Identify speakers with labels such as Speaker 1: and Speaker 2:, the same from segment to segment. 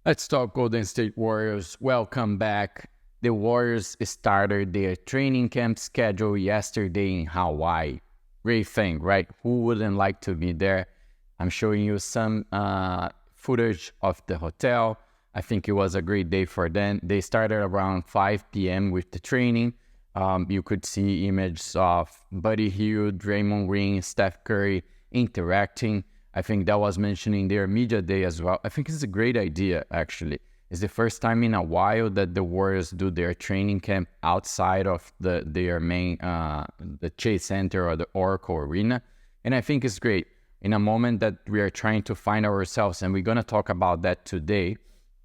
Speaker 1: Let's talk Golden State Warriors. Welcome back. The Warriors started their training camp schedule yesterday in Hawaii. Great thing, right? Who wouldn't like to be there? I'm showing you some footage of the hotel. I think it was a great day for them. They started around 5 p.m. with the training. You could see images of Buddy Hield, Draymond Green, Steph Curry interacting. I think that was mentioned in their media day as well. I think it's a great idea, actually. It's the first time in a while that the Warriors do their training camp outside of their main, the Chase Center or the Oracle Arena. And I think it's great. In a moment that we are trying to find ourselves, and we're going to talk about that today,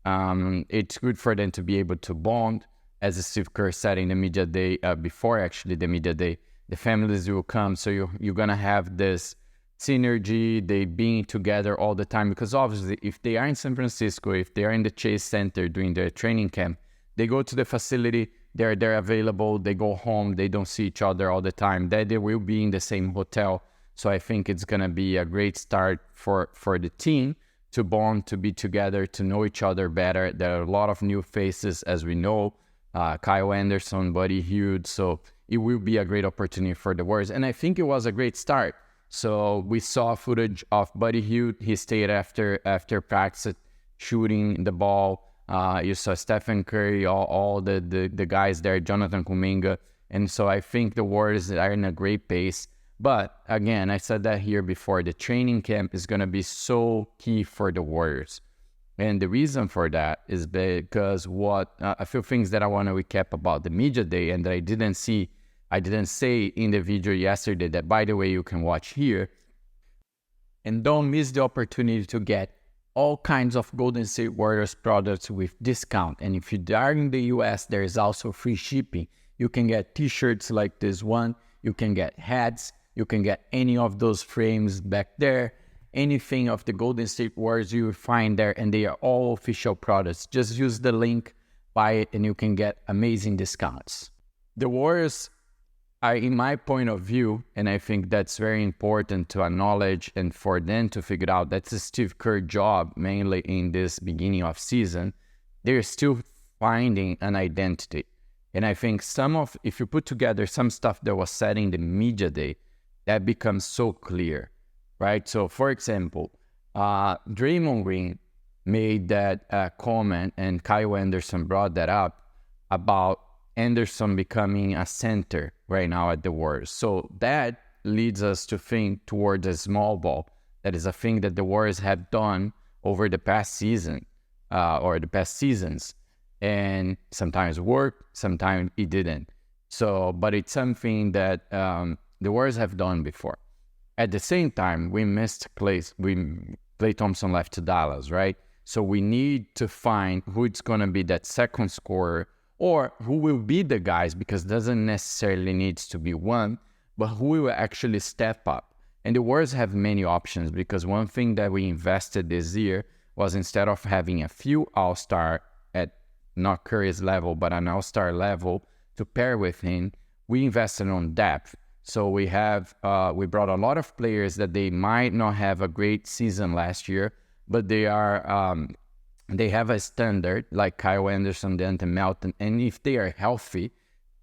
Speaker 1: it's good for them to be able to bond. As Steve Kerr said in the media day, before actually the media day, the families will come. So you're going to have this synergy, they being together all the time, because obviously if they are in San Francisco, if they are in the Chase Center doing their training camp, they go to the facility, they're available, they go home, they don't see each other all the time, that they will be in the same hotel. So I think it's going to be a great start for the team to bond, to be together, to know each other better. There are a lot of new faces, as we know, Kyle Anderson, Buddy Hield, so it will be a great opportunity for the Warriors, and I think it was a great start. So we saw footage of Buddy Hield. He stayed after practice shooting the ball. You saw Stephen Curry, all the guys there, Jonathan Kuminga. And so I think the Warriors are in a great pace. But again, I said that here before, the training camp is going to be so key for the Warriors. And the reason for that is because a few things that I want to recap about the media day and that I didn't say in the video yesterday that, by the way, you can watch here. And don't miss the opportunity to get all kinds of Golden State Warriors products with discount. And if you are in the US, there is also free shipping. You can get t-shirts like this one. You can get hats. You can get any of those frames back there. Anything of the Golden State Warriors you will find there, and they are all official products. Just use the link, buy it, and you can get amazing discounts. The Warriors are, in my point of view, and I think that's very important to acknowledge and for them to figure out, that's a Steve Kerr job, mainly in this beginning of season. They're still finding an identity. And I think if you put together some stuff that was said in the media day, that becomes so clear, right? So, for example, Draymond Green made that comment, and Kyle Anderson brought that up about Anderson becoming a center right now at the Warriors. So that leads us to think towards a small ball. That is a thing that the Warriors have done over the past season or the past seasons. And sometimes worked, sometimes it didn't. So, but it's something that the Warriors have done before. At the same time, we missed Klay Thompson left to Dallas, right? So we need to find who it's going to be that second scorer, or who will be the guys, because it doesn't necessarily need to be one, but who will actually step up. And the Warriors have many options, because one thing that we invested this year was, instead of having a few all-star at not Curry's level, but an all-star level to pair with him, we invested on depth. So we brought a lot of players that they might not have a great season last year, but they have a standard, like Kyle Anderson, Deontay Melton, and if they are healthy,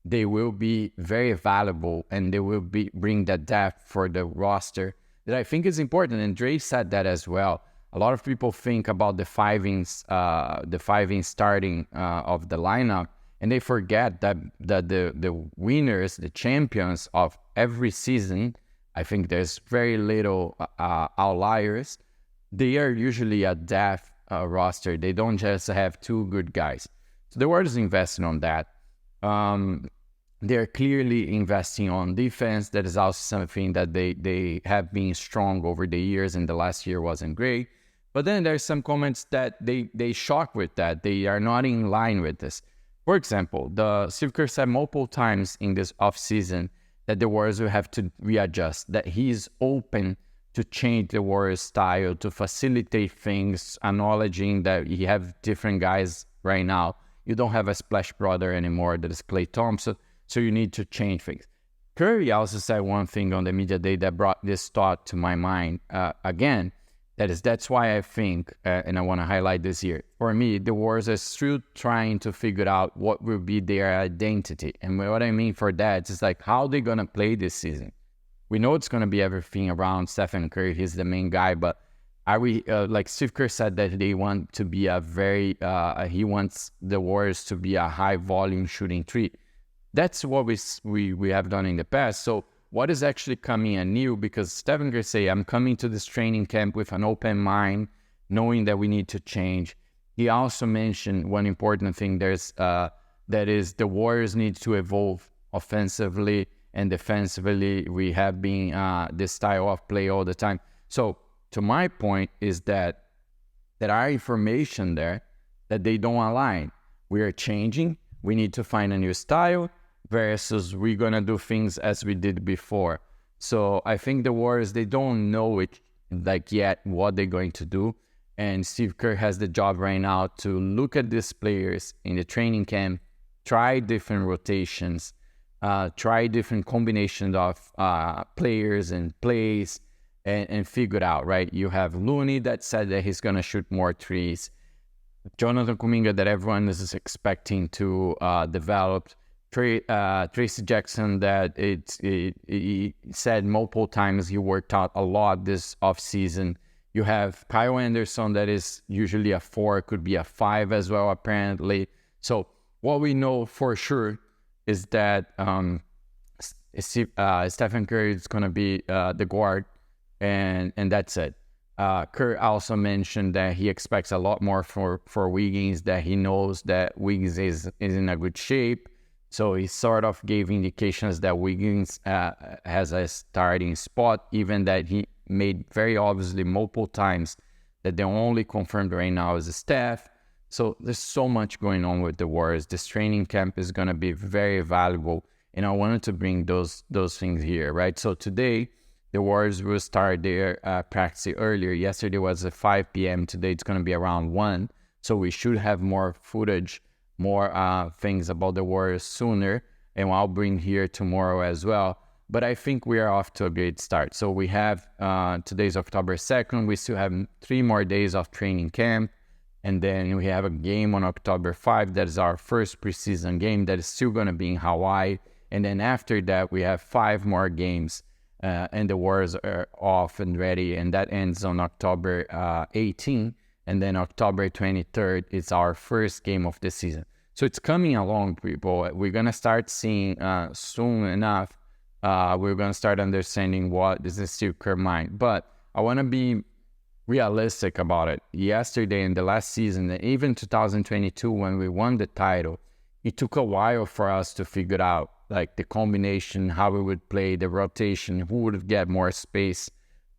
Speaker 1: they will be very valuable, and they will bring that depth for the roster that I think is important. And Dre said that as well. A lot of people think about the five-in starting of the lineup, and they forget that the winners, the champions of every season, I think there's very little outliers. They are usually a depth roster. They don't just have two good guys. So the Warriors investing on that. They're clearly investing on defense. That is also something that they have been strong over the years, and the last year wasn't great. But then there's some comments that they shock with that. They are not in line with this. For example, Steve Kerr said multiple times in this offseason that the Warriors will have to readjust, that he's open to change the Warriors' style, to facilitate things, acknowledging that you have different guys right now. You don't have a splash brother anymore that is Klay Thompson, so you need to change things. Curry also said one thing on the media day that brought this thought to my mind again, That's why I think, and I want to highlight this here. For me, the Warriors are still trying to figure out what will be their identity. And what I mean for that is like how they're going to play this season. We know it's going to be everything around Stephen Curry. He's the main guy, but are we, like Steve Kerr said that they want to be he wants the Warriors to be a high volume shooting three. That's what we have done in the past. So what is actually coming anew? Because Stephen Curry say, I'm coming to this training camp with an open mind, knowing that we need to change. He also mentioned one important thing. That is the Warriors need to evolve offensively and defensively. We have been this style of play all the time. So to my point is that there are information there that they don't align. We are changing. We need to find a new style versus we're going to do things as we did before. So I think the Warriors, they don't know it like yet what they're going to do. And Steve Kerr has the job right now to look at these players in the training camp, try different rotations, try different combinations of players and plays and figure it out, right? You have Looney that said that he's going to shoot more threes. Jonathan Kuminga that everyone is expecting to develop. Tracy Jackson that he said multiple times he worked out a lot this offseason. You have Kyle Anderson that is usually a 4, could be a 5 as well apparently. So what we know for sure is that Stephen Curry is going to be the guard, and that's it. Kerr also mentioned that he expects a lot more for Wiggins, that he knows that Wiggins is in a good shape. So he sort of gave indications that Wiggins has a starting spot, even that he made very obviously multiple times that the only confirmed right now is Steph. So there's so much going on with the Warriors. This training camp is going to be very valuable, and I wanted to bring those things here, right? So today, the Warriors will start their practice earlier. Yesterday was at 5 p.m. Today it's going to be around 1. So we should have more footage, more things about the Warriors sooner, and I'll bring here tomorrow as well. But I think we are off to a great start. So we have, today's October 2nd, we still have 3 more days of training camp, and then we have a game on October 5th. That is our first preseason game that is still going to be in Hawaii. And then after that, we have 5 more games, and the Warriors are off and ready, and that ends on October 18th. And then October 23rd is our first game of the season. So it's coming along, people. We're going to start seeing soon enough. We're going to start understanding what is the Steve Kerr mind. But I want to be realistic about it. Yesterday in the last season, even 2022, when we won the title, it took a while for us to figure out like the combination, how we would play, the rotation, who would get more space,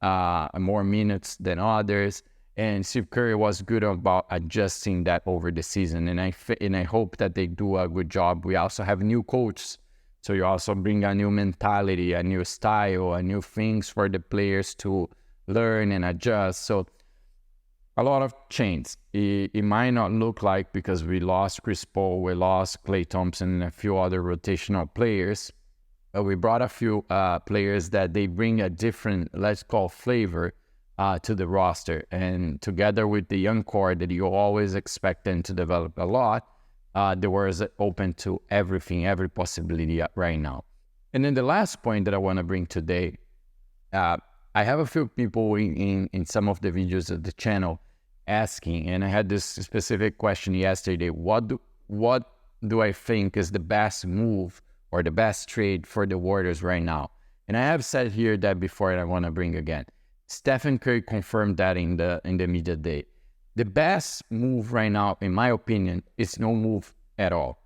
Speaker 1: more minutes than others. And Steve Kerr was good about adjusting that over the season. And I hope that they do a good job. We also have new coaches. So you also bring a new mentality, a new style, a new things for the players to learn and adjust. So a lot of change. It might not look like, because we lost Chris Paul, we lost Klay Thompson and a few other rotational players. But we brought a few players that they bring a different, let's call, flavor to the roster, and together with the young core that you always expect them to develop a lot, the Warriors are open to everything, every possibility right now. And then the last point that I want to bring today, I have a few people in some of the videos of the channel asking, and I had this specific question yesterday: what do I think is the best move or the best trade for the Warriors right now? And I have said here that before, and I want to bring again. Stephen Curry confirmed that in the media day. The best move right now, in my opinion, is no move at all.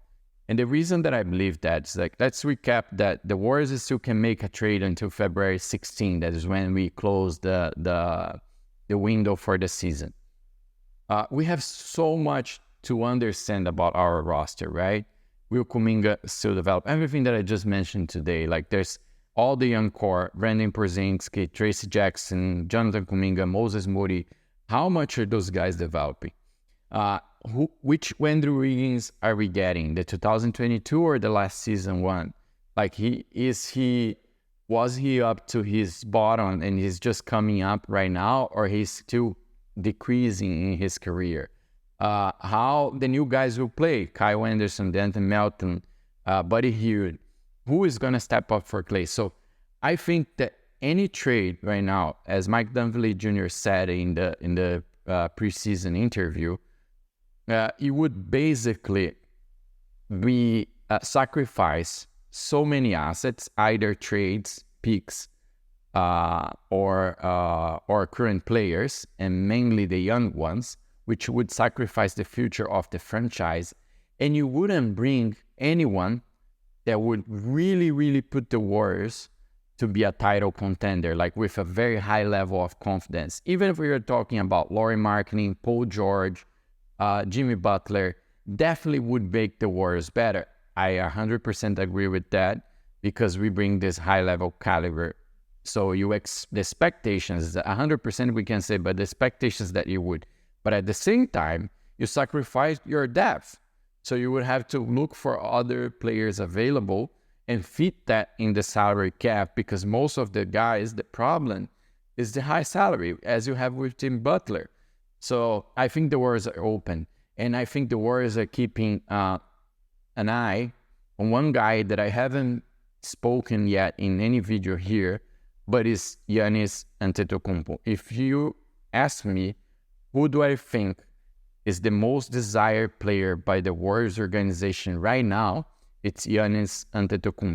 Speaker 1: And the reason that I believe that is, like, let's recap that the Warriors still can make a trade until February 16. That is when we close the window for the season. We have so much to understand about our roster, right? Will Kuminga still develop? Everything that I just mentioned today, like there's all the young core, Brandon Porzingis, Tracy Jackson, Jonathan Kuminga, Moses Moody. How much are those guys developing? Which Andrew Wiggins are we getting? The 2022 or the last season one? Like, was he up to his bottom and he's just coming up right now, or he's still decreasing in his career? How the new guys will play, Kyle Anderson, Denton Melton, Buddy Hield, who is going to step up for Clay? So I think that any trade right now, as Mike Dunphy Jr. said in the preseason interview, it would basically be sacrifice so many assets, either trades, picks, or current players, and mainly the young ones, which would sacrifice the future of the franchise. And you wouldn't bring anyone that would really, really put the Warriors to be a title contender, like with a very high level of confidence. Even if we are talking about Lauri Markkanen, Paul George, Jimmy Butler, definitely would make the Warriors better. I 100% agree with that, because we bring this high-level caliber. So the expectations, 100% we can say, but the expectations that you would. But at the same time, you sacrifice your depth. So you would have to look for other players available and fit that in the salary cap, because most of the guys, the problem is the high salary, as you have with Tim Butler. So I think the Warriors are open. And I think the Warriors are keeping an eye on one guy that I haven't spoken yet in any video here, but is Giannis Antetokounmpo. If you ask me, who do I think is the most desired player by the Warriors organization right now, it's Giannis Antetokounmpo.